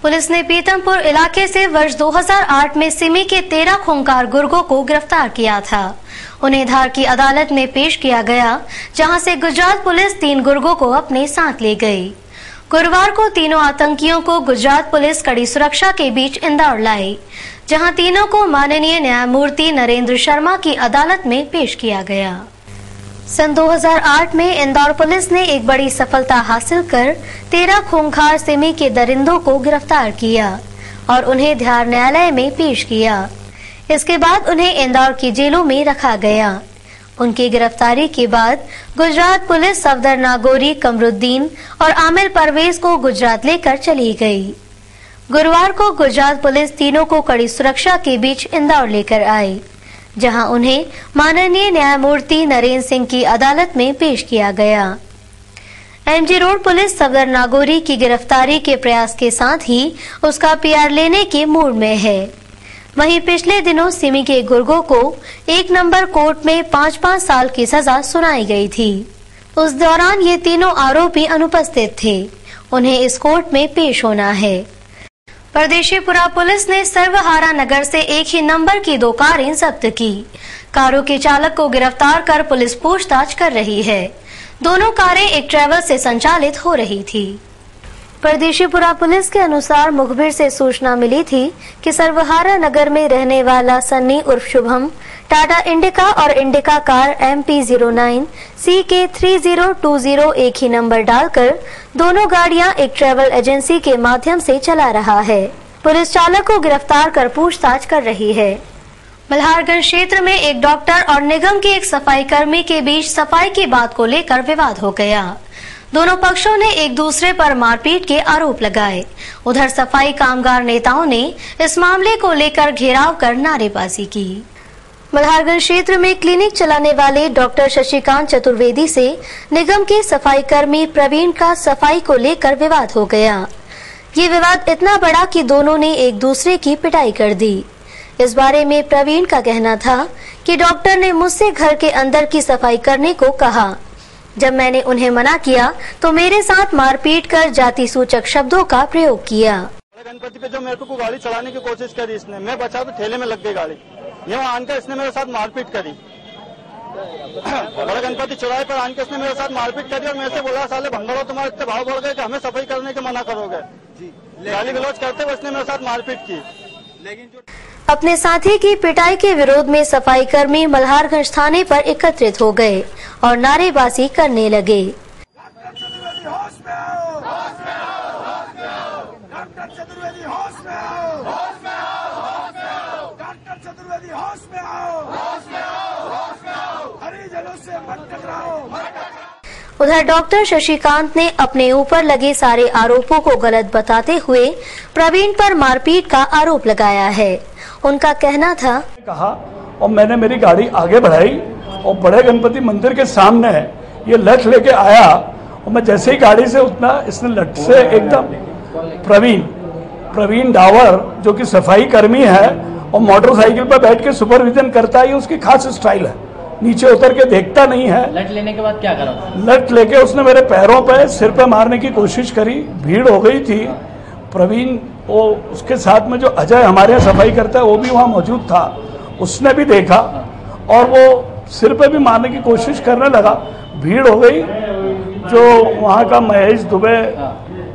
Police ने पीतमपुर इलाके से वर्ष 2008 में सिमी के 13 खूंखार गुर्गों को गिरफ्तार किया था। उन्हें धार की अदालत में पेश किया गया, जहां से गुजरात पुलिस 3 गुर्गों को अपने साथ ले गई। गुरुवार को तीनों आतंकियों को गुजरात पुलिस कड़ी सुरक्षा के बीच इंदौर लाई, जहां तीनों को माननीय न्यायमूर्ति नरेंद्र शर्मा की अदालत में पेश किया गया। सन 2008 में इंदौर पुलिस ने एक बड़ी सफलता हासिल कर 13 खूंखार सिमी के दरिंदों को गिरफ्तार किया और उन्हें धार न्यायालय में पेश किया। इसके बाद उन्हें इंदौर की जेलों में रखा गया। उनकी गिरफ्तारी के बाद गुजरात पुलिस सफदर नागौरी, कमरुद्दीन और आमिर परवेज को गुजरात लेकर चली गई। गुरुवार को गुजरात पुलिस तीनों को कड़ी सुरक्षा के बीच इंदौर लेकर आई, जहां उन्हें माननीय न्यायमूर्ति नरेंद्र सिंह की अदालत में पेश किया गया। MG road police Safdar Nagori की गिरफ्तारी के प्रयास के साथ ही उसका पीआर लेने के मूड में है। वहीं पिछले दिनों सिमी के गुर्गों को 1 नंबर कोर्ट में 5-5 साल की सजा सुनाई गई थी। उस दौरान ये तीनों आरोपी अनुपस्थित थे। उन्हें इस कोर्ट में पेश होना है। परदेशीपुरा पुलिस ने सर्वहारा नगर से एक ही नंबर की 2 कारें जब्त की। कारों के चालक को गिरफ्तार कर पुलिस पूछताछ कर रही है। दोनों कारें एक ट्रैवल से संचालित हो रही थी। परदेशीपुरा पुलिस के अनुसार मुखबिर से सूचना मिली थी कि सर्वहारा नगर में रहने वाला सन्नी उर्फ शुभम टाटा इंडिका और इंडिका कार MP09 CK3020 एक ही नंबर डालकर दोनों गाड़ियां एक ट्रैवल एजेंसी के माध्यम से चला रहा है। पुलिस चालक को गिरफ्तार कर पूछताछ कर रही है। मल्हारगंज क्षेत्र में एक डॉक्टर और निगम के एक सफाई कर्मी के बीच सफाई की बात को लेकर विवाद हो गया। दोनों पक्षों ने एक दूसरे पर मारपीट के आरोप लगाए। उधर सफाई कामगार नेताओं ने इस मामले को लेकर घेराव कर नारेबाजी की। मल्हारगंज क्षेत्र में क्लिनिक चलाने वाले डॉक्टर शशिकांत चतुर्वेदी से निगम के सफाई कर्मी प्रवीण का सफाई को लेकर विवाद हो गया। ये विवाद इतना बड़ा कि दोनों ने एक दूसरे की पिटाई कर दी। इस बारे में प्रवीण का कहना था कि डॉक्टर ने मुझसे घर के अंदर की सफाई करने को कहा। जब मैंने उन्हें मना किया तो मेरे साथ मारपीट कर जाति सूचक शब्दों का प्रयोग किया। गणपति पे जो मेरे को गाड़ी चलाने की कोशिश करी इसने, मैं बचा तो ठेले में लग गई गाड़ी। ये आनकर इसने मेरे साथ मारपीट करी। बड़ा गणपति चौराहे पर आनकर इसने मेरे साथ मारपीट करी और मेरे से बोला साले भंगड़ो तुम्हारे इतने भाव बढ़ गए कि हमें सफाई करने के मना करोगे। गाली गलौज करते हुए इसने मेरे साथ मारपीट की। लेकिन अपने साथी की पिटाई के विरोध में सफाई कर्मी मल्हारगंज थाने पर एकत्रित हो गए और नारेबाजी करने लगे। उधर डॉक्टर शशिकांत ने अपने ऊपर लगे सारे आरोपों को गलत बताते हुए प्रवीण पर मारपीट का आरोप लगाया है। उनका कहना था, कहा और मैंने मेरी गाड़ी आगे बढ़ाई और बड़े गणपति मंदिर के सामने ये लठ लेके आया और मैं जैसे ही गाड़ी से उतना इसने लठ से एकदम प्रवीण डावर जो कि सफाई कर्मी है और मोटरसाइकिल पर बैठ के सुपरविजन करता है, उसकी खास स्टाइल है, नीचे उतर के देखता नहीं है। लठ लेने के बाद क्या करा? लठ लेके उसने मेरे पैरों पे सिर पे मारने की कोशिश करी। भीड़ हो गई थी। प्रवीण वो उसके साथ में जो अजय हमारे यहाँ सफाई करता है वो भी वहाँ मौजूद था। उसने भी देखा और वो सिर पे भी मारने की कोशिश करने लगा। भीड़ हो गई। जो वहाँ का महेश दुबे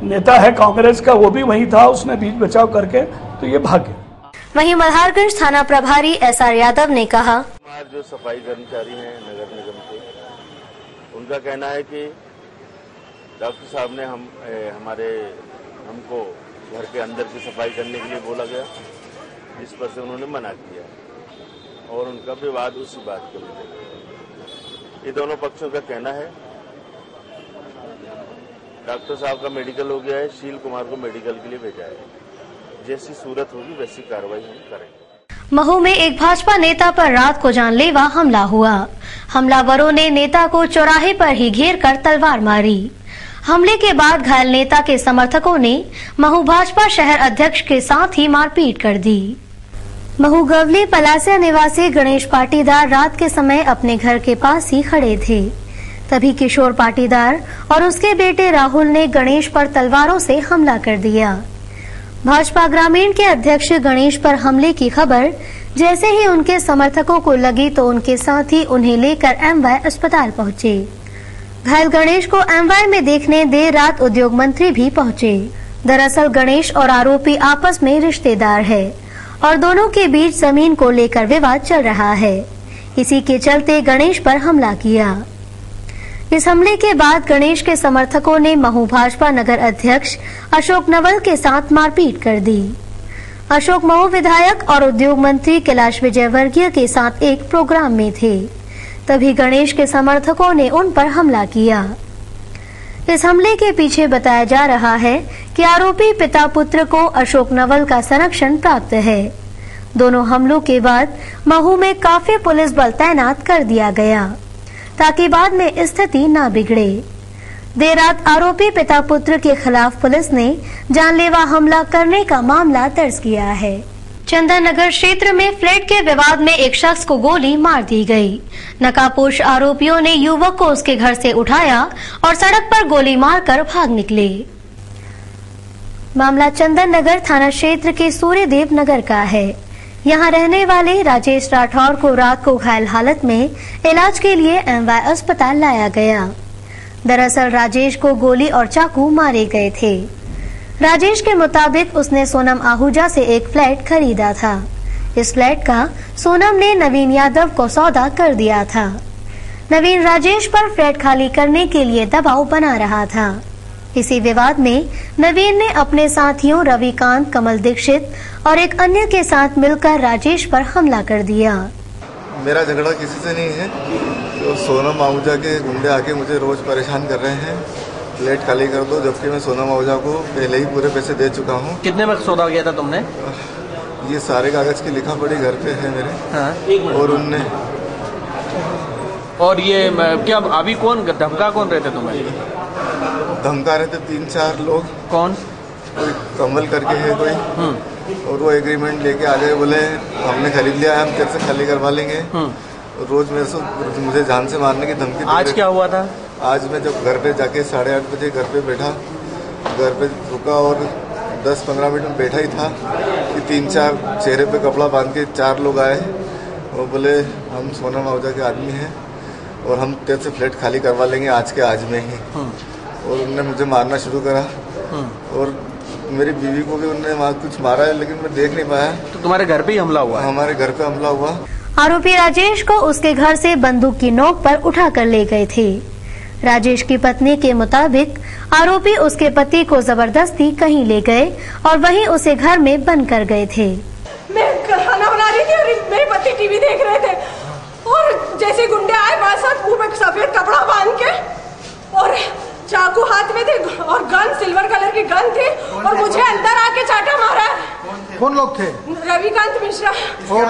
नेता है कांग्रेस का, वो भी वहीं था। उसने बीच बचाव करके तो ये भाग गए। वहीं मल्हारगंज थाना प्रभारी SR यादव ने कहा, जो सफाई कर्मचारी हैं नगर निगम के, उनका कहना है कि डॉक्टर साहब ने हमको घर के अंदर की सफाई करने के लिए बोला गया, जिस पर से उन्होंने मना किया और उनका विवाद उसी बात को लेकर। ये दोनों पक्षों का कहना है। डॉक्टर साहब का मेडिकल हो गया है, शील कुमार को मेडिकल के लिए भेजा है। जैसी सूरत होगी वैसी कार्रवाई हम करेंगे। महू में एक भाजपा नेता पर रात को जानलेवा हमला हुआ। हमलावरों ने नेता को चौराहे पर ही घेर कर तलवार मारी। हमले के बाद घायल नेता के समर्थकों ने महू भाजपा शहर अध्यक्ष के साथ ही मारपीट कर दी। महू गवली पलासिया निवासी गणेश पाटीदार रात के समय अपने घर के पास ही खड़े थे। तभी किशोर पाटीदार और उसके बेटे राहुल ने गणेश पर तलवारों से हमला कर दिया। भाजपा ग्रामीण के अध्यक्ष गणेश पर हमले की खबर जैसे ही उनके समर्थकों को लगी तो उनके साथी उन्हें लेकर एमवाय अस्पताल पहुंचे। घायल गणेश को एमवाय में देखने देर रात उद्योग मंत्री भी पहुंचे। दरअसल गणेश और आरोपी आपस में रिश्तेदार है और दोनों के बीच जमीन को लेकर विवाद चल रहा है। इसी के चलते गणेश पर हमला किया। इस हमले के बाद गणेश के समर्थकों ने महू भाजपा नगर अध्यक्ष अशोक नवल के साथ मारपीट कर दी। अशोक महू विधायक और उद्योग मंत्री कैलाश विजयवर्गीय के साथ एक प्रोग्राम में थे, तभी गणेश के समर्थकों ने उन पर हमला किया। इस हमले के पीछे बताया जा रहा है कि आरोपी पिता पुत्र को अशोक नवल का संरक्षण प्राप्त है। दोनों हमलों के बाद महू में काफी पुलिस बल तैनात कर दिया गया ताकि बाद में स्थिति न बिगड़े। देर रात आरोपी पिता पुत्र के खिलाफ पुलिस ने जानलेवा हमला करने का मामला दर्ज किया है। चंदन नगर क्षेत्र में फ्लैट के विवाद में एक शख्स को गोली मार दी गई। नकाबपोश आरोपियों ने युवक को उसके घर से उठाया और सड़क पर गोली मारकर भाग निकले। मामला चंदन नगर थाना क्षेत्र के सूर्यदेव नगर का है। यहां रहने वाले राजेश राठौर को रात को घायल हालत में इलाज के लिए एमवाय अस्पताल लाया गया। दरअसल राजेश को गोली और चाकू मारे गए थे। राजेश के मुताबिक उसने सोनम आहूजा से एक फ्लैट खरीदा था। इस फ्लैट का सोनम ने नवीन यादव को सौदा कर दिया था। नवीन राजेश पर फ्लैट खाली करने के लिए दबाव बना रहा था। इसी विवाद में नवीन ने अपने साथियों रविकांत, कमल दीक्षित और एक अन्य के साथ मिलकर राजेश पर हमला कर दिया। मेरा झगड़ा किसी से नहीं है, तो सोनम आहूजा के गुंडे आके मुझे रोज परेशान कर रहे हैं, फ्लैट खाली कर दो, जबकि मैं सोनम आहूजा को पहले ही पूरे पैसे दे चुका हूँ। कितने में सौदा किया था तुमने? ये सारे कागज की लिखा पड़ी घर पे है मेरे। हाँ। और उनने और ये क्या अभी कौन धमका कौन रहे थे तुम्हें? धमका रहे थे 3-4 लोग। कौन? कोई कमल करके है कोई, और वो एग्रीमेंट लेके आ गए, बोले हमने खरीद लिया है, हम तेरे से खाली करवा लेंगे। रोज मेरे से मुझे जान से मारने की धमकी। आज क्या हुआ था? आज मैं जब घर पे जाके 8:30 बजे घर पे बैठा, घर पे रुका और 10-15 मिनट में बैठा ही था कि 3-4 चेहरे पे कपड़ा बांध के 4 लोग आए। वो बोले हम सोनम आहूजा के आदमी हैं और हम तेरे से फ्लैट खाली करवा लेंगे आज के आज में ही। और उनने मुझे मारना शुरू करा और मेरी बीवी को भी उन्होंने कुछ मारा है, लेकिन मैं देख नहीं पाया। तो तुम्हारे घर पे ही हमला हुआ? हमारे घर पे हमला हुआ। आरोपी राजेश को उसके घर से बंदूक की नोक पर उठा कर ले गए थे। राजेश की पत्नी के मुताबिक आरोपी उसके पति को जबरदस्ती कहीं ले गए और वहीं उसे घर में बंद कर गए थे। मैं खाना बना रही थी और मेरे पति टीवी देख रहे थे और जैसे गुंडे आए मेरे साथ, मुंह में सफेद कपड़ा बांध के और चाकू हाथ में थे और गन, सिल्वर कलर की गन थी और मुझे अंदर आके चाटा मारा। कौन लोग थे? रविकांत मिश्रा,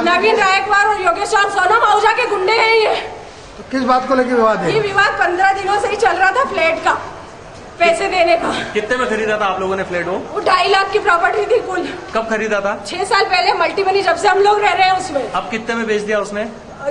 नवीन रायकवार और योगेश और सोनम आहूजा के गुंडे हैं ये। तो किस बात को लेकर विवाद है? ये विवाद 15 दिनों से ही चल रहा था, फ्लैट का पैसे देने का। कितने में खरीदा था आप लोगों ने फ्लैट? वो 2.5 लाख की प्रॉपर्टी थी कुल। कब खरीदा था? 6 साल पहले, मल्टी बनी जब से हम लोग रह रहे हैं उसमें। अब कितने में बेच दिया उसने?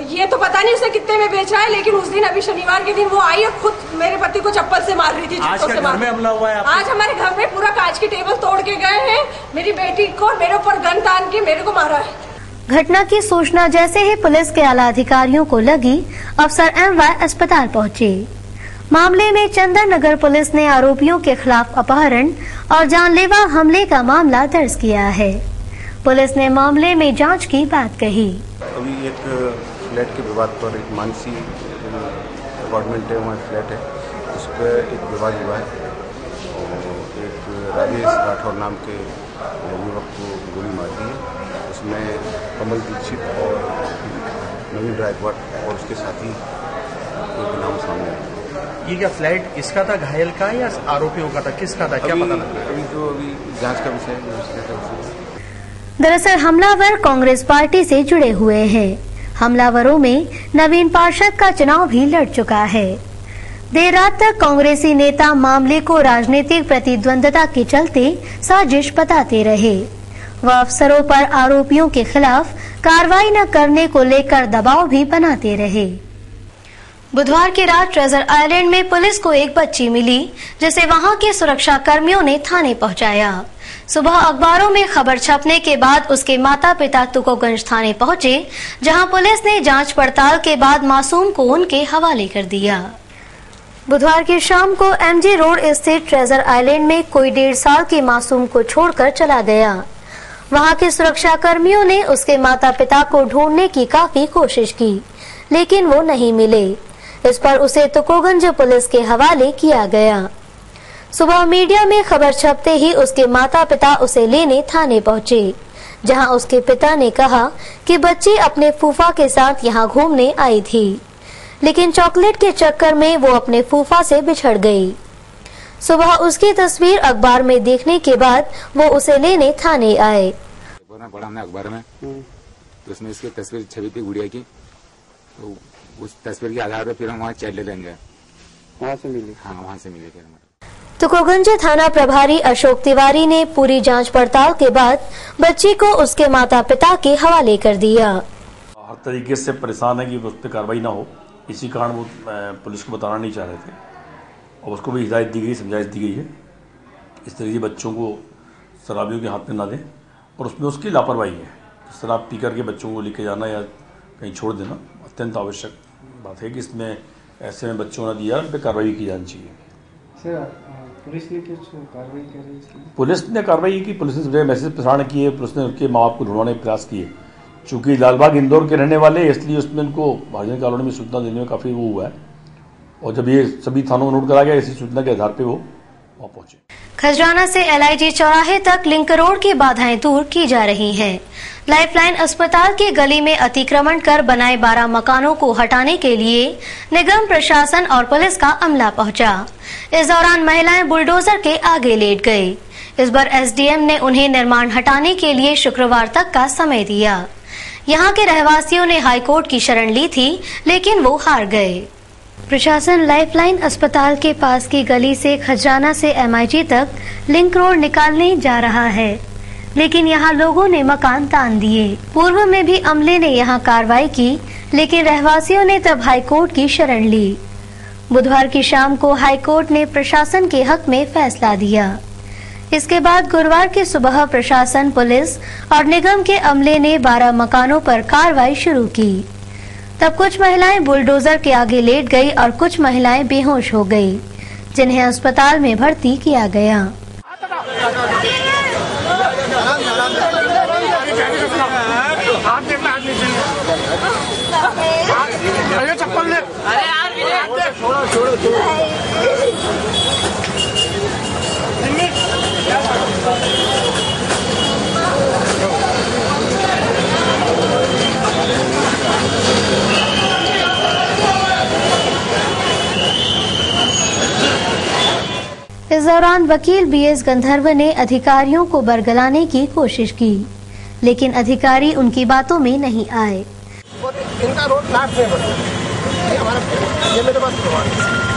ये तो पता नहीं उसने कितने में बेचा है, लेकिन उस दिन अभी शनिवार के दिन वो आई और खुद मेरे पति को चप्पल से मार रही थी। आज के घर में हमला हुआ है? आज हमारे घर में पूरा कांच की टेबल तोड़ के गए हैं, मेरी बेटी को और मेरे ऊपर गन तान के मेरे को मारा है। घटना की सूचना जैसे ही पुलिस के आला अधिकारियों को लगी, अफसर एमवाय अस्पताल पहुंचे। मामले में चंदन नगर पुलिस ने आरोपियों के खिलाफ अपहरण और जानलेवा हमले का मामला दर्ज किया है। पुलिस ने मामले में जांच की बात कही। अभी एक फ्लैट के विवाद पर, एक मानसी अपार्टमेंट है, वहाँ फ्लैट है, उस पर एक विवाद हुआ है और एक राजेश राठौर नाम के युवक को गोली मार दी है। उसमें कमल दीक्षित और नवीन रायकवार और उसके साथी के नाम सामने आए। ये क्या फ्लैट किसका था, घायल का या आरोपियों का था, किसका था, क्या पता लगा? अभी जांच का विषय है। दरअसल हमलावर कांग्रेस पार्टी से जुड़े हुए हैं। हमलावरों में नवीन पार्षद का चुनाव भी लड़ चुका है। देर रात तक कांग्रेसी नेता मामले को राजनीतिक प्रतिद्वंदता के चलते साजिश बताते रहे। वह अफसरों पर आरोपियों के खिलाफ कार्रवाई न करने को लेकर दबाव भी बनाते रहे। बुधवार की रात ट्रेजर आइलैंड में पुलिस को एक बच्ची मिली, जिसे वहां के सुरक्षा कर्मियों ने थाने पहुंचाया। सुबह अखबारों में खबर छपने के बाद उसके माता पिता तुकोगंज थाने पहुंचे, जहां पुलिस ने जांच पड़ताल के बाद मासूम को उनके हवाले कर दिया। बुधवार की शाम को एमजी रोड स्थित ट्रेजर आइलैंड में कोई 1.5 साल के मासूम को छोड़कर चला गया। वहां के सुरक्षा कर्मियों ने उसके माता पिता को ढूंढने की काफी कोशिश की, लेकिन वो नहीं मिले। इस पर उसे तुकोगंज पुलिस के हवाले किया गया। सुबह मीडिया में खबर छपते ही उसके माता पिता उसे लेने थाने पहुंचे, जहां उसके पिता ने कहा कि बच्ची अपने फूफा के साथ यहां घूमने आई थी, लेकिन चॉकलेट के चक्कर में वो अपने फूफा से बिछड़ गई। सुबह उसकी तस्वीर अखबार में देखने के बाद वो उसे लेने थाने आए। पढ़ा हमने अखबार में, तो उसमें इसकी तस्वीर छवि थी गुड़िया की, तो उस तस्वीर के आधार पर फिर हम वहाँ चाइल्ड लाइन गए, वहाँ से मिली। हाँ, वहाँ से मिली फिर हमारे। तुकोगंज थाना प्रभारी अशोक तिवारी ने पूरी जांच पड़ताल के बाद बच्ची को उसके माता पिता के हवाले कर दिया। हर तरीके से परेशान है कि उस पर कार्रवाई ना हो, इसी कारण वो पुलिस को बताना नहीं चाह रहे थे, और उसको भी हिदायत दी गई, समझाइश दी गई है इस तरीके बच्चों को शराबियों के हाथ में ना दें, और उसमें उसकी लापरवाही है। शराब पी करके बच्चों को लेके जाना या कहीं छोड़ देना अत्यंत आवश्यक बात है कि इसमें ऐसे में बच्चों ने दिया, उन पर कार्रवाई की जानी चाहिए। पुलिस ने कुछ कार्रवाई कर रही है? पुलिस ने कार्रवाई की, पुलिस ने मैसेज प्रसारण किए, पुलिस ने उनके माँ बाप को ढूंढने के प्रयास किए। चूंकि लालबाग इंदौर के रहने वाले, इसलिए उसमें उनको महाजन कॉलोनी में सूचना देने में काफी वो हुआ है, और जब ये सभी थानों में नोट करा गया, इसी सूचना के आधार पर वो वहाँ पहुंचे। खजराना से LIG चौराहे तक लिंक रोड की बाधाएं दूर की जा रही हैं। लाइफलाइन अस्पताल की गली में अतिक्रमण कर बनाए 12 मकानों को हटाने के लिए निगम प्रशासन और पुलिस का अमला पहुंचा। इस दौरान महिलाएं बुलडोजर के आगे लेट गई। इस बार SDM ने उन्हें निर्माण हटाने के लिए शुक्रवार तक का समय दिया। यहाँ के रहवासियों ने हाईकोर्ट की शरण ली थी, लेकिन वो हार गए। प्रशासन लाइफलाइन अस्पताल के पास की गली से खजराना से MIG तक लिंक रोड निकालने जा रहा है, लेकिन यहाँ लोगों ने मकान तान दिए। पूर्व में भी अमले ने यहाँ कार्रवाई की, लेकिन रहवासियों ने तब हाईकोर्ट की शरण ली। बुधवार की शाम को हाईकोर्ट ने प्रशासन के हक में फैसला दिया। इसके बाद गुरुवार की सुबह प्रशासन, पुलिस और निगम के अमले ने 12 मकानों पर कार्रवाई शुरू की। तब कुछ महिलाएं बुलडोजर के आगे लेट गई और कुछ महिलाएं बेहोश हो गई, जिन्हें अस्पताल में भर्ती किया गया। इस दौरान वकील BS गंधर्व ने अधिकारियों को बरगलाने की कोशिश की, लेकिन अधिकारी उनकी बातों में नहीं आए। इनका रोड लास्ट में ये मेरे पास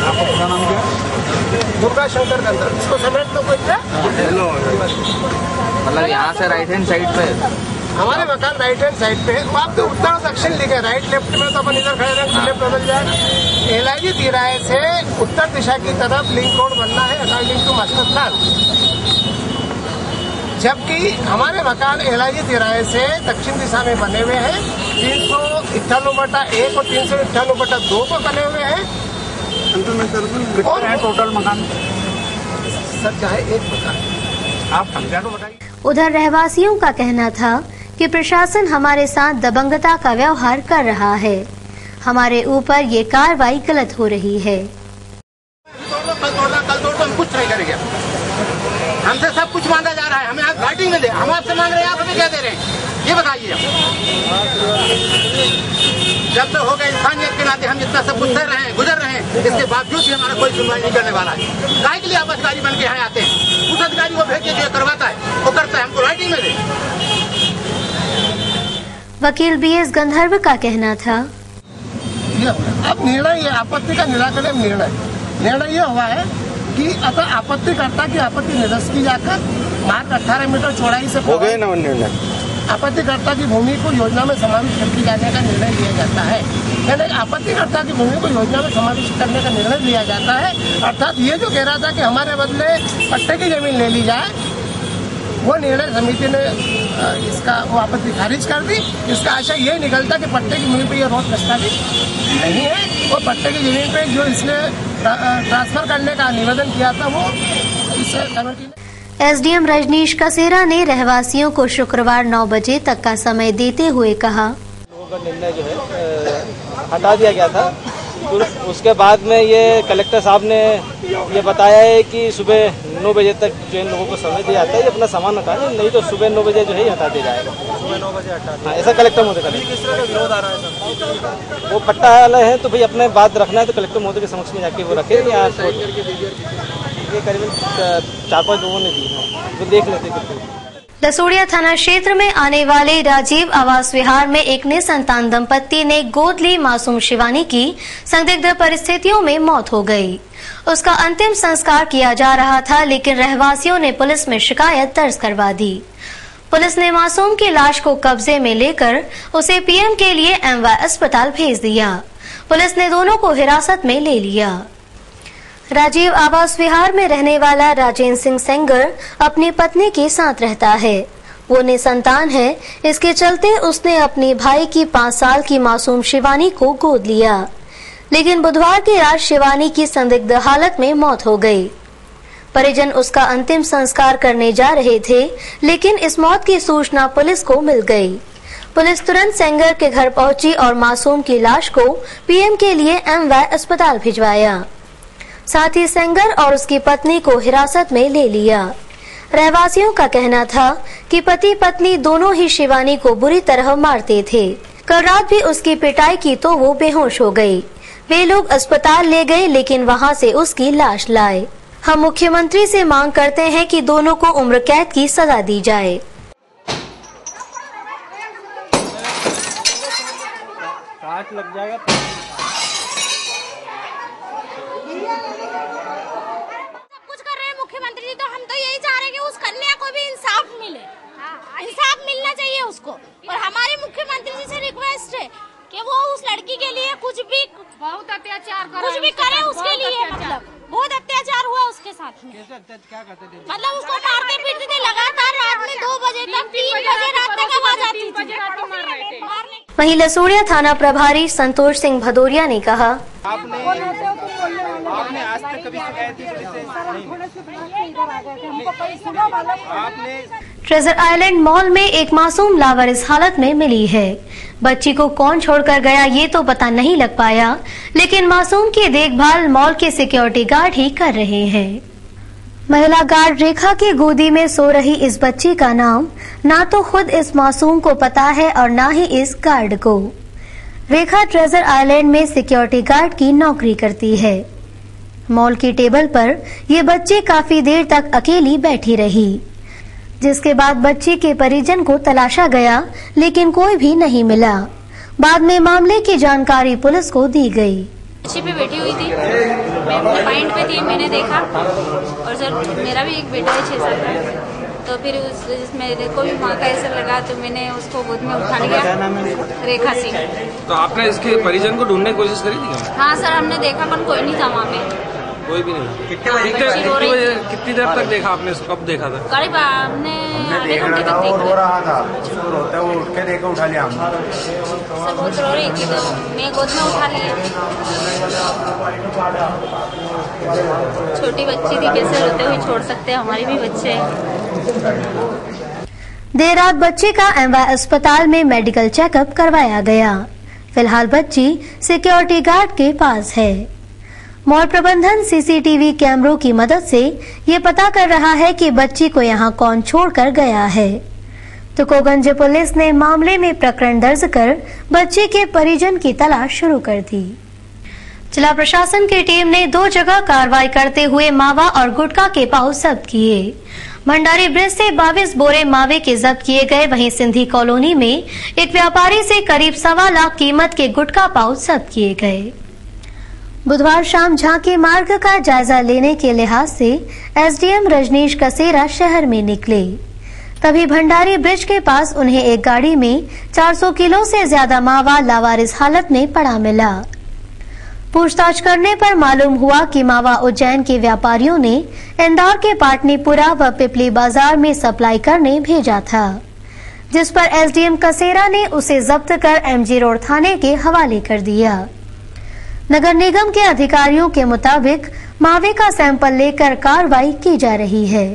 आपका नाम क्या? दुर्गा शंकर गंधर्व। इसको समेट लो कोई क्या? मतलब यहाँ से राइट हैंड साइड पे हमारे मकान राइट हैंड साइड पे है। आप तो उत्तर और दक्षिण लिखे, राइट लेफ्ट में तो अपन इधर खड़े रहेंगे, लेफ्ट बदल जाए। LIG तिराहे से उत्तर दिशा की तरफ लिंक रोड बनना है अकॉर्डिंग टू मास्टर प्लान, जबकि हमारे मकान LIG तिराहे से दक्षिण दिशा में बने हुए हैं। 398/1 और 398/2 पर बने हुए हैं। और टोटल मकान सर चाहे एक मकान आप संख्या तो बताइए। उधर रहवासियों का कहना था कि प्रशासन हमारे साथ दबंगता का व्यवहार कर रहा है, हमारे ऊपर ये कार्रवाई गलत हो रही है। कल तोड़ हम कुछ नहीं करेंगे, हमसे सब कुछ मांगा जा रहा है, हमें आज राइटिंग में दे, हम आपसे मांग रहे हैं, आप हमें क्या दे रहे हैं ये बताइए। जब तक हो गए इंसानियत के नाते हम जितना सब कुछ कर रहे हैं, गुजर रहे हैं, इसके बावजूद भी हमारा कोई सुनवाई नहीं करने वाला है। काहे के लिए आप अधिकारी बन के यहाँ आते हैं? उस अधिकारी को भेजिए जो करवाता है वो करता है, हमको राइटिंग में दे। वकील BS गंधर्व का कहना था, अब निर्णय ये आपत्ति का निराकरण निर्णय ये हुआ है कि अतः आपत्तिकर्ता की आपत्ति निरस्त की जाकर मार्ग 18 मीटर चौड़ाई से हो गए ना निर्णय, आपत्तिकर्ता की भूमि को योजना में समाविष्ट करके जाने का निर्णय लिया जाता है। यानी आपत्तिकर्ता की भूमि को योजना में समाविष्ट करने का निर्णय लिया जाता है। अर्थात ये जो कह रहा था कि हमारे बदले पट्टे की जमीन ले ली जाए, वो निर्णय समिति ने इसका वो आपत्ति खारिज कर दी। इसका आशय ये निकलता कि पट्टे की जमीन पे ये रोड प्रस्तावित नहीं है और पट्टे की जमीन पे जो इसने ट्रांसफर करने का निवेदन किया था वो इस कमेटी ने। एसडीएम रजनीश कसेरा ने रहवासियों को शुक्रवार 9 बजे तक का समय देते हुए कहा, लोगों का निर्णय जो है हटा दिया गया था। उसके बाद में ये कलेक्टर साहब ने ये बताया है कि सुबह 9 बजे तक जो इन लोगों को समय दिया जाता है, ये अपना सामान हटा दें, नहीं तो सुबह 9 बजे जो है हटा दिया जाएगा। सुबह 9 बजे हटा, हाँ, ऐसा कलेक्टर महोदय का। किस तरह का विरोध आ रहा है सर? वो पट्टा वाला है तो भाई अपने बात रखना है तो कलेक्टर महोदय के समक्ष में जाके वो रखे। यहाँ ये करीबन 4-5 लोगों ने दी है, वो देख लेते। लसोड़िया थाना क्षेत्र में आने वाले राजीव आवास विहार में एक निसंतान दंपत्ति ने गोद ली मासूम शिवानी की संदिग्ध परिस्थितियों में मौत हो गई। उसका अंतिम संस्कार किया जा रहा था, लेकिन रहवासियों ने पुलिस में शिकायत दर्ज करवा दी। पुलिस ने मासूम की लाश को कब्जे में लेकर उसे पीएम के लिए एमवाय अस्पताल भेज दिया। पुलिस ने दोनों को हिरासत में ले लिया। राजीव आवास विहार में रहने वाला राजेंद्र सिंह सेंगर अपनी पत्नी के साथ रहता है। वो निसंतान है, इसके चलते उसने अपने भाई की 5 साल की मासूम शिवानी को गोद लिया, लेकिन बुधवार की रात शिवानी की संदिग्ध हालत में मौत हो गई। परिजन उसका अंतिम संस्कार करने जा रहे थे, लेकिन इस मौत की सूचना पुलिस को मिल गई। पुलिस तुरंत सेंगर के घर पहुंची और मासूम की लाश को पीएम के लिए एमवाय अस्पताल भिजवाया। साथ ही सेंगर और उसकी पत्नी को हिरासत में ले लिया। रहवासियों का कहना था कि पति पत्नी दोनों ही शिवानी को बुरी तरह मारते थे। कल रात भी उसकी पिटाई की तो वो बेहोश हो गई। वे लोग अस्पताल ले गए, लेकिन वहां से उसकी लाश लाए। हम मुख्यमंत्री से मांग करते हैं कि दोनों को उम्र कैद की सजा दी जाए। लग जाएगा। मुख्यमंत्री जी तो हम तो यही चाह रहे हैं कि उस कन्या को भी इंसाफ मिले, इंसाफ मिलना चाहिए उसको। और हमारे मुख्यमंत्री जी से रिक्वेस्ट है कि वो उस लड़की के लिए कुछ भी बहुत अत्याचार कुछ भी करे उसके लिए, मतलब बहुत अत्याचार हुआ उसके साथ में। क्या करते थे? मतलब उसको मारते पीटते थे लगातार, रात में 2 बजे तक 3 बजे रात तक आवाज आती थी। वहीं लसोड़िया थाना प्रभारी संतोष सिंह भदौरिया ने कहा, आपने आज तक कभी शिकायत ट्रेजर आइलैंड मॉल में एक मासूम लावारिस हालत में मिली है। बच्ची को कौन छोड़कर गया ये तो पता नहीं लग पाया, लेकिन मासूम की देखभाल मॉल के सिक्योरिटी गार्ड ही कर रहे हैं। महिला गार्ड रेखा की गोदी में सो रही इस बच्ची का नाम ना तो खुद इस मासूम को पता है और ना ही इस गार्ड को। रेखा ट्रेजर आइलैंड में सिक्योरिटी गार्ड की नौकरी करती है। मॉल की टेबल पर ये बच्ची काफी देर तक अकेली बैठी रही, जिसके बाद बच्ची के परिजन को तलाशा गया, लेकिन कोई भी नहीं मिला। बाद में मामले की जानकारी पुलिस को दी गई। बच्ची पे बैठी हुई थी, मैं पॉइंट पे थी, मैंने देखा। और सर मेरा भी एक बेटा है 6 साल का, तो फिर मेरे को भी माँ का ऐसा लगा तो मैंने उसको गोद में उठा लिया। रेखा सिंह। तो आपने इसके परिजन को ढूंढने की कोशिश करी थी? हाँ सर, हमने देखा पर कोई नहीं था वहाँ पे, कोई भी नहीं। कितनी देर तक देखा आपने इसको? कब देखा था? करीब हमने आधे घंटे तक देखा। रो रहा था, रोता है, वो उठ के देखा, उठा लिया हमने। सर बहुत रो रही थी तो मैं गोद में उठा लिया। छोटी बच्ची थी, कैसे रोते हुए छोड़ सकते हैं, हमारी भी बच्चे हैं। देर रात बच्ची का एमवाय अस्पताल में मेडिकल चेकअप करवाया गया। फिलहाल बच्ची सिक्योरिटी गार्ड के पास है। मॉल प्रबंधन सीसीटीवी कैमरों की मदद से ये पता कर रहा है कि बच्ची को यहाँ कौन छोड़कर गया है। तुकोगंज पुलिस ने मामले में प्रकरण दर्ज कर बच्ची के परिजन की तलाश शुरू कर दी। जिला प्रशासन की टीम ने 2 जगह कार्रवाई करते हुए मावा और गुटखा के पाउच जब्त किए। भंडारी ब्रिज से 22 बोरे मावे के जब्त किए गए। वहीं सिंधी कॉलोनी में एक व्यापारी से करीब 1.25 लाख कीमत के गुटखा पाउच जब्त किए गए। बुधवार शाम झांकी मार्ग का जायजा लेने के लिहाज से एसडीएम रजनीश कसेरा शहर में निकले, तभी भंडारी ब्रिज के पास उन्हें एक गाड़ी में 400 किलो से ज्यादा मावा लावारिस हालत में पड़ा मिला। पूछताछ करने पर मालूम हुआ कि मावा उज्जैन के व्यापारियों ने इंदौर के पाटनीपुरा व पिपली बाजार में सप्लाई करने भेजा था, जिस पर एसडीएम कसेरा ने उसे जब्त कर एमजी रोड थाने के हवाले कर दिया। नगर निगम के अधिकारियों के मुताबिक मावे का सैंपल लेकर कार्रवाई की जा रही है।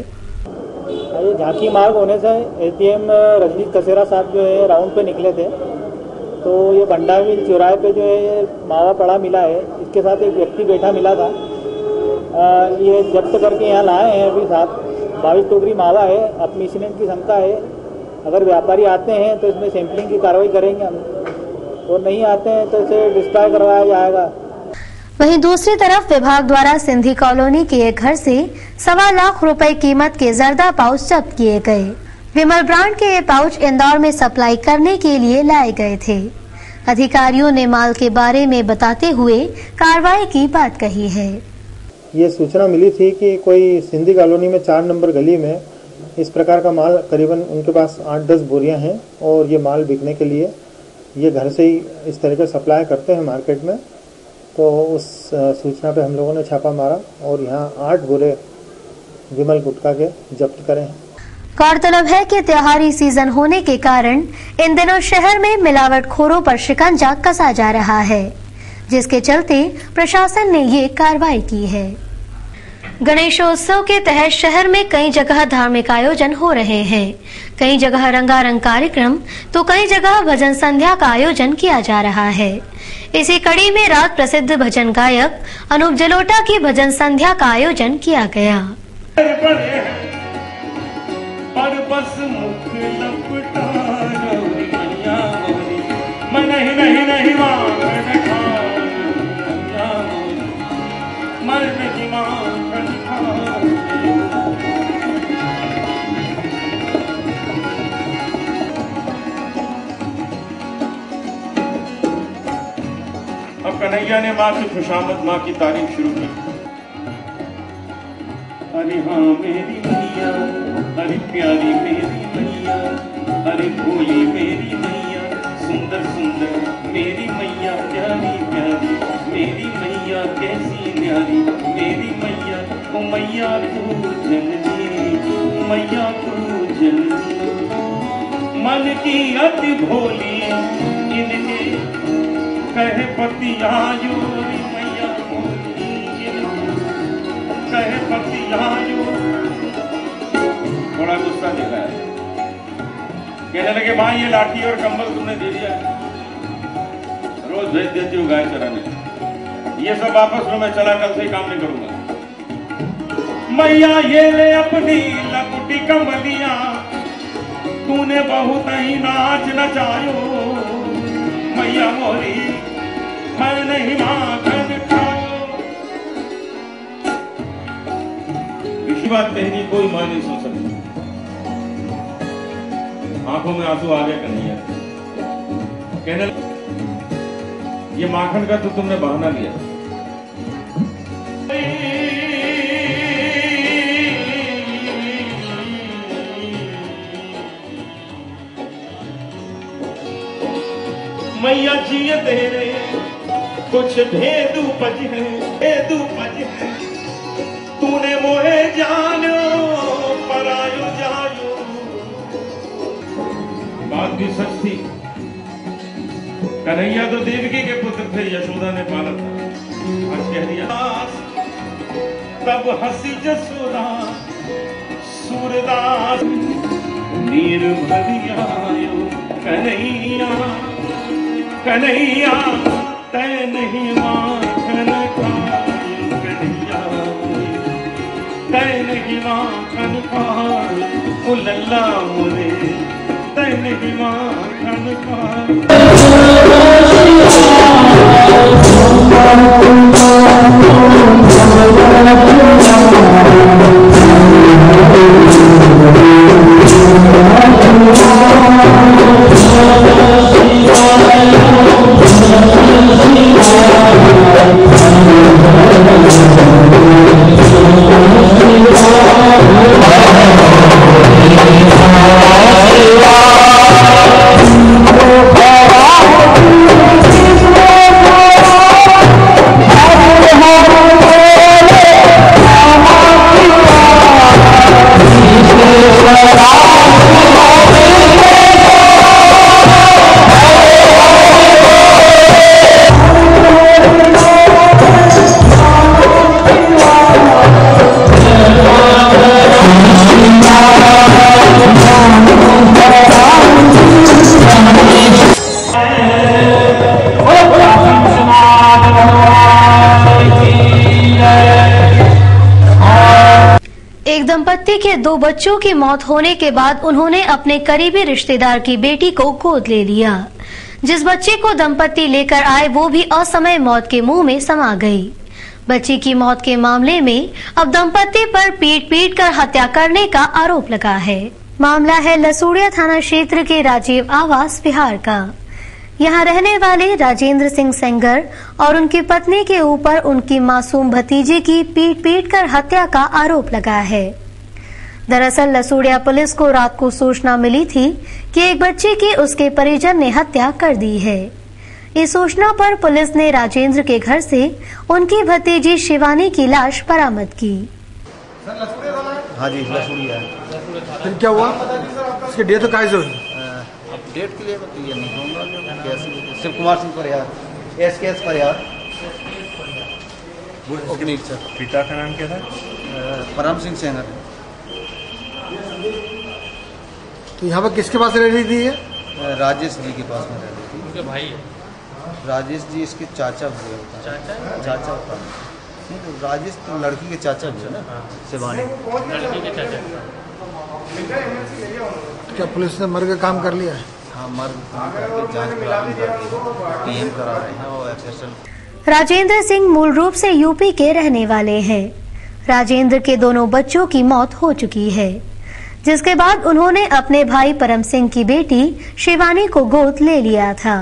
झांकी मार्ग होने से एसडीएम रजनीश कसेरा साहब जो है राउंड पे निकले थे, तो ये भंडारवील चौराहे पे जो है ये मावा पड़ा मिला है। इसके साथ एक व्यक्ति बैठा मिला था। ये जब्त करके यहाँ लाए हैं। अभी साथ 22 टोकरी मावा है। अपनी सीमेंट की क्षमता है। अगर व्यापारी आते हैं तो इसमें सैंपलिंग की कार्रवाई करेंगे हम, और नहीं आते हैं तो इसे डिस्ट्रॉय करवाया जाएगा। वहीं दूसरी तरफ विभाग द्वारा सिंधी कॉलोनी के एक घर से 1.25 लाख रुपए कीमत के जर्दा पाउच जब्त किए गए। विमल ब्रांड के ये पाउच इंदौर में सप्लाई करने के लिए लाए गए थे। अधिकारियों ने माल के बारे में बताते हुए कार्रवाई की बात कही है। ये सूचना मिली थी कि कोई सिंधी कॉलोनी में 4 नंबर गली में इस प्रकार का माल करीबन उनके पास 8-10 बोरियां हैं, और ये माल बिकने के लिए ये घर से ही इस तरह का सप्लाई करते हैं मार्केट में। तो उस सूचना पे हम लोगों ने छापा मारा और यहाँ 8 बोरे विमल गुटखा के जब्त करे हैं। गौरतलब है कि त्योहारी सीजन होने के कारण इन दिनों शहर में मिलावटखोरों पर शिकंजा कसा जा रहा है, जिसके चलते प्रशासन ने ये कार्रवाई की है। गणेशोत्सव के तहत शहर में कई जगह धार्मिक आयोजन हो रहे हैं। कई जगह रंगारंग कार्यक्रम तो कई जगह भजन संध्या का आयोजन किया जा रहा है। इसी कड़ी में रात प्रसिद्ध भजन गायक अनूप जलोटा की भजन संध्या का आयोजन किया गया। पर बस मुख लपटाना मैया मोरी, मैं नहीं नहीं नहीं मांगन खाना मैं नहीं मांगन खाना। अब कन्हैया ने माँ की खुशामद, माँ की तारीफ शुरू की। अरे हाँ मेरी मैया, अरे प्यारी मेरी मैया, अरे भोली मेरी मैया, सुंदर सुंदर मेरी मैया, प्यारी प्यारी मेरी मैया, कैसी न्यारी मेरी मैया। ओ मैया तू जननी, मैया तू जननी, मन की अति भोली इनके कहे पति आयो मैया कहे पति आयो। बड़ा गुस्सा दे रहा है, कहने लगे माँ ये लाठी और कंबल तुमने दे दिया, रोज भेज देती हूँ गाय चराने, ये सब वापस में मैं चला, कल से ही काम नहीं करूंगा। मैया ये ले अपनी लकुटी कमलिया, तूने बहुत ही नाच नचायो मैया मोरी, मैं नहीं माखन खायो। इसी बात कहनी कोई मां नहीं सुन सकती। आंखों में आंसू आ गए कन्हैया, कहने ये माखन का तो तुमने बहाना लिया। मैया जिए तेरे कुछ भेद उपज है, भेद उपज है, तूने मोहे जानो परायो जायो। बात भी सच थी, कन्हैया तो देवकी के पुत्र थे, यशोदा ने पाला था। आज कह दिया तब हंसी जसोदा सूरदास, नीर भरियायो कन्हैया कन्हैया, तय नहीं माखन खायो कन्हैया, तय नहीं माखन खायो लल्ला मोरे, तय नहीं माखन खायो। दंपत्ति के 2 बच्चों की मौत होने के बाद उन्होंने अपने करीबी रिश्तेदार की बेटी को गोद ले लिया। जिस बच्चे को दंपत्ति लेकर आए वो भी असमय मौत के मुंह में समा गई। बच्ची की मौत के मामले में अब दंपत्ति पर पीट कर हत्या करने का आरोप लगा है। मामला है लसूड़िया थाना क्षेत्र के राजीव आवास बिहार का। यहाँ रहने वाले राजेंद्र सिंह सेंगर और उनकी पत्नी के ऊपर उनकी मासूम भतीजे की पीट कर हत्या का आरोप लगा है। दरअसल लसूड़िया पुलिस को रात को सूचना मिली थी कि एक बच्चे की उसके परिजन ने हत्या कर दी है। इस सूचना पर पुलिस ने राजेंद्र के घर से उनकी भतीजी शिवानी की लाश बरामद की। हाँ जी, लसूड़िया। फिर क्या हुआ? इसकी डेथ कैसे हुई? डेट के लिए मैं क्लियर नहीं कहूँगा। शिव कुमार सिंह परिहार, SKS परिहार। पिता का नाम क्या था? परम सिंह सेंगर। तो यहाँ पर किसके पास रह रही थी ये? राजेश जी के पास में रह रही थी। उनके भाई? राजेश जी इसके चाचा हुए होता है। चाचा होता है। तो राजेश तो लड़की के चाचा भी है ना, शिवानी लड़की के चाचा। क्या पुलिस ने मर्ग काम कर लिया है? हाँ, मर्ग काम करके जांच PM करा रहे हैं और FSL। राजेंद्र सिंह मूल रूप से यूपी के रहने वाले हैं। राजेंद्र के दोनों बच्चों की मौत हो चुकी है, जिसके बाद उन्होंने अपने भाई परम सिंह की बेटी शिवानी को गोद ले लिया था।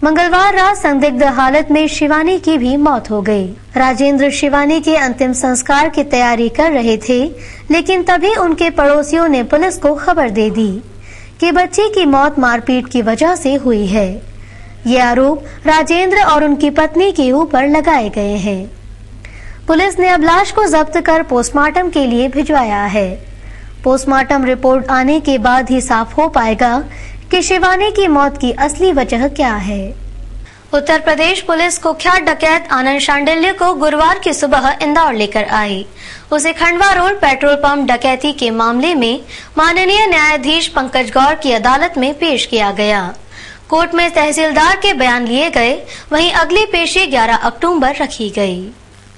मंगलवार रात संदिग्ध हालत में शिवानी की भी मौत हो गई। राजेंद्र शिवानी के अंतिम संस्कार की तैयारी कर रहे थे, लेकिन तभी उनके पड़ोसियों ने पुलिस को खबर दे दी कि बच्ची की मौत मारपीट की वजह से हुई है। ये आरोप राजेंद्र और उनकी पत्नी के ऊपर लगाए गए हैं। पुलिस ने अब लाश को जब्त कर पोस्टमार्टम के लिए भिजवाया है। पोस्टमार्टम रिपोर्ट आने के बाद ही साफ हो पाएगा कि शिवानी की मौत की असली वजह क्या है। उत्तर प्रदेश पुलिस कुख्यात डकैत आनंद शांडिल्य को गुरुवार की सुबह इंदौर लेकर आई। उसे खंडवा रोड पेट्रोल पंप डकैती के मामले में माननीय न्यायाधीश पंकज गौर की अदालत में पेश किया गया। कोर्ट में तहसीलदार के बयान लिए गए, वहीं अगली पेशी 11 अक्टूबर रखी गई।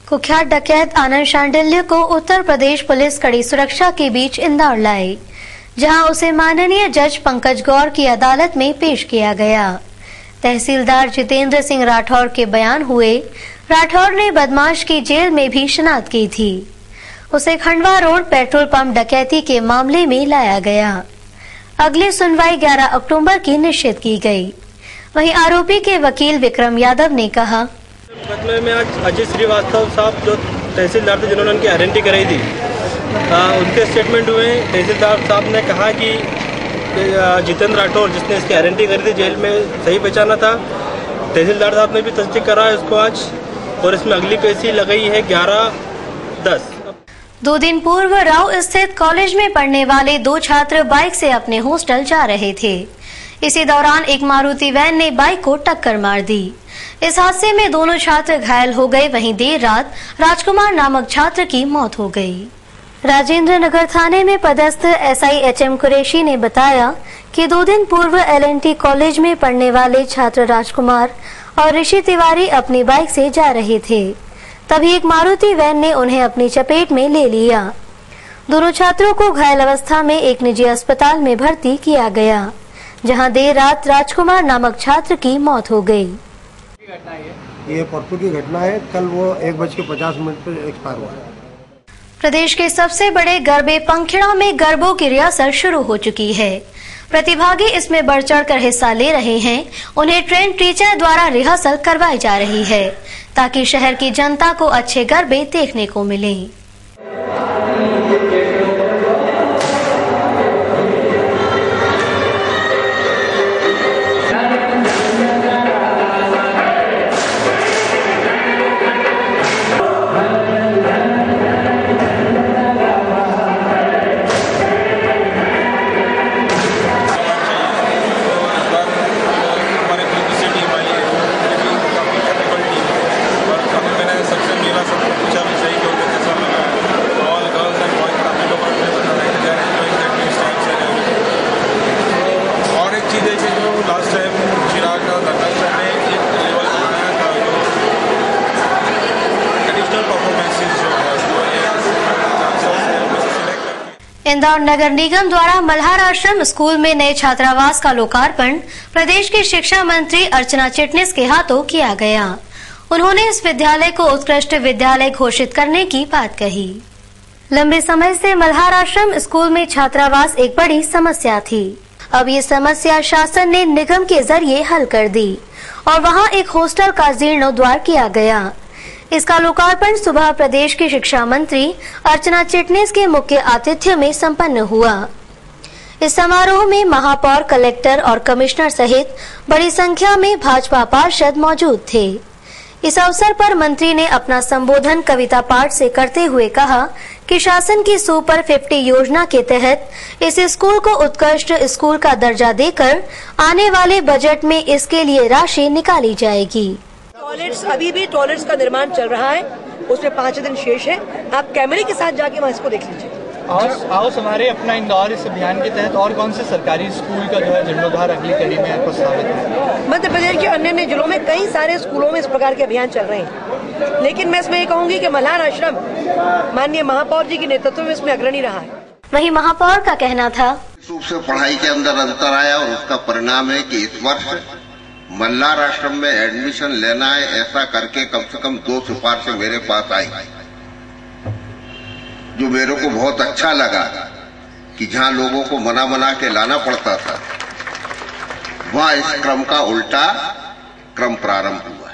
कुख्यात डकैत आनंद शांडिल्य को उत्तर प्रदेश पुलिस कड़ी सुरक्षा के बीच इंदौर लाई, जहां उसे माननीय जज पंकज गौर की अदालत में पेश किया गया। तहसीलदार जितेंद्र सिंह राठौर के बयान हुए। राठौर ने बदमाश की जेल में भी शनाख्त की थी। उसे खंडवा रोड पेट्रोल पंप डकैती के मामले में लाया गया। अगली सुनवाई 11 अक्टूबर की निश्चित की गई। वहीं आरोपी के वकील विक्रम यादव ने कहा, मुकदमे में आज अजय श्रीवास्तव साहब जो तहसीलदार थे जिन्होंने उनकी गारंटी कराई थी, उनके स्टेटमेंट हुए। तहसीलदार साहब ने कहा कि जितेंद्र राठौर जिसने इसकी गारंटी करी थी जेल में सही पहचाना था। तहसीलदार साहब ने भी तस्दीक करा है उसको आज, और इसमें अगली पेशी लगाई है 11/10। 2 दिन पूर्व राव स्थित कॉलेज में पढ़ने वाले 2 छात्र बाइक से अपने हॉस्टल जा रहे थे। इसी दौरान एक मारुति वैन ने बाइक को टक्कर मार दी। इस हादसे में दोनों छात्र घायल हो गए। वहीं देर रात राजकुमार नामक छात्र की मौत हो गई। राजेंद्र नगर थाने में पदस्थ SI HM कुरैशी ने बताया कि 2 दिन पूर्व LNT कॉलेज में पढ़ने वाले छात्र राजकुमार और ऋषि तिवारी अपनी बाइक से जा रहे थे, तभी एक मारुति वैन ने उन्हें अपनी चपेट में ले लिया। दोनों छात्रों को घायल अवस्था में एक निजी अस्पताल में भर्ती किया गया, जहां देर रात राजकुमार नामक छात्र की मौत हो गई। ये परसों की घटना है। कल वो 1:50 पर एक्सपायर हुआ। प्रदेश के सबसे बड़े गरबे पंखेड़ा में गरबों की रिहर्सल शुरू हो चुकी है। प्रतिभागी इसमें बढ़ चढ़ कर हिस्सा ले रहे हैं। उन्हें ट्रेन टीचर द्वारा रिहर्सल करवाई जा रही है, ताकि शहर की जनता को अच्छे गरबे देखने को मिले। इंदौर नगर निगम द्वारा मल्हार आश्रम स्कूल में नए छात्रावास का लोकार्पण प्रदेश की शिक्षा मंत्री अर्चना चिटनिस के हाथों किया गया। उन्होंने इस विद्यालय को उत्कृष्ट विद्यालय घोषित करने की बात कही। लंबे समय से मल्हार आश्रम स्कूल में छात्रावास एक बड़ी समस्या थी। अब ये समस्या शासन ने निगम के जरिए हल कर दी और वहां एक हॉस्टल का जीर्णोद्धार किया गया। इसका लोकार्पण सुबह प्रदेश की शिक्षा मंत्री अर्चना चिटनिस के मुख्य आतिथ्य में संपन्न हुआ। इस समारोह में महापौर, कलेक्टर और कमिश्नर सहित बड़ी संख्या में भाजपा पार्षद मौजूद थे। इस अवसर पर मंत्री ने अपना संबोधन कविता पाठ से करते हुए कहा कि शासन की सुपर 50 योजना के तहत इस स्कूल को उत्कृष्ट स्कूल का दर्जा देकर आने वाले बजट में इसके लिए राशि निकाली जाएगी। टॉयलेट्स, अभी भी टॉयलेट्स का निर्माण चल रहा है, उसमें 5 दिन शेष है। आप कैमरे के साथ जाके वहाँ इसको देख लीजिए। आओ हमारे अपना इंदौर इस अभियान के तहत और कौन से सरकारी स्कूल का जो है जीर्णोद्धार अगली कड़ी में प्रस्तावित है? मध्य प्रदेश के अन्य जिलों में कई सारे स्कूलों में इस प्रकार के अभियान चल रहे हैं, लेकिन मैं इसमें ये कहूँगी कि मल्हार आश्रम माननीय महापौर जी के नेतृत्व में इसमें अग्रणी रहा है। वहीं महापौर का कहना था, रूप से पढ़ाई के अंदर अंतर आया और उसका परिणाम है कि इस वर्ष मल्हार आश्रम में एडमिशन लेना है, ऐसा करके कम से कम 2 सिफारिशें मेरे पास आई, जो मेरे को बहुत अच्छा लगा कि जहां लोगों को मना के लाना पड़ता था, वहां इस क्रम का उल्टा क्रम प्रारंभ हुआ।